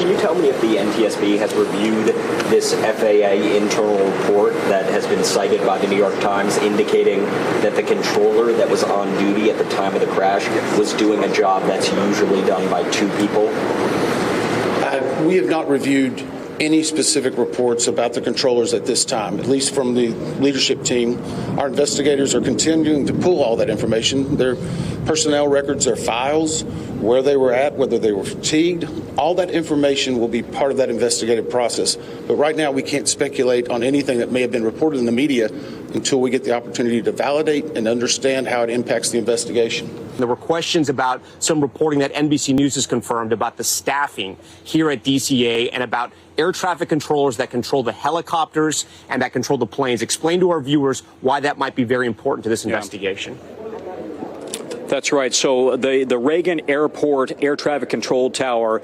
can you tell me if the NTSB has reviewed this FAA internal report that has been cited by the New York Times indicating that the controller that was on duty at the time of the crash was doing a job that's usually done by two people? We have not reviewed any specific reports about the controllers at this time, at least from the leadership team. Our investigators are continuing to pull all that information, their personnel records, their files, where they were at, whether they were fatigued. All that information will be part of that investigative process. But right now, we can't speculate on anything that may have been reported in the media until we get the opportunity to validate and understand how it impacts the investigation. There were questions about some reporting that NBC News has confirmed about the staffing here at DCA and about air traffic controllers that control the helicopters and that control the planes. Explain to our viewers why that might be very important to this investigation. That's right. So the Reagan Airport air traffic control tower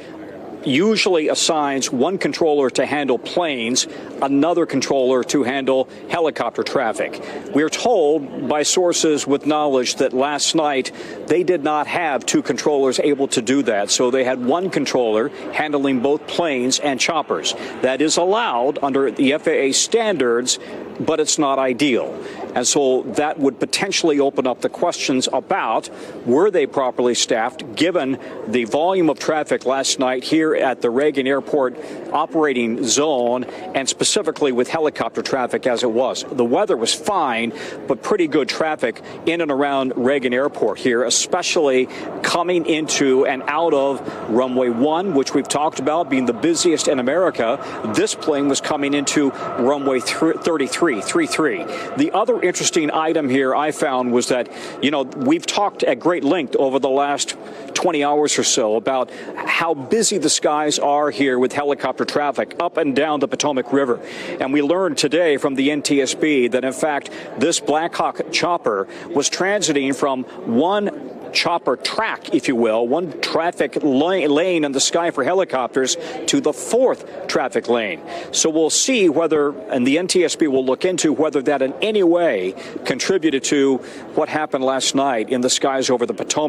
usually assigns one controller to handle planes, another controller to handle helicopter traffic. We're told by sources with knowledge that last night they did not have two controllers able to do that. So they had one controller handling both planes and choppers. That is allowed under the FAA standards, but it's not ideal. And so that would potentially open up the questions about were they properly staffed given the volume of traffic last night here at the Reagan Airport operating zone and specifically with helicopter traffic as it was. The weather was fine, but pretty good traffic in and around Reagan Airport here, especially coming into and out of runway 1, which we've talked about being the busiest in America. This plane was coming into runway 33. The other interesting item here I found was that, we've talked at great length over the last 20 hours or so about how busy the skies are here with helicopter traffic up and down the Potomac River. And we learned today from the NTSB that, in fact, this Black Hawk chopper was transiting from one chopper track, if you will, one traffic lane in the sky for helicopters to the fourth traffic lane. So we'll see whether, and the NTSB will look into whether that in any way contributed to what happened last night in the skies over the Potomac.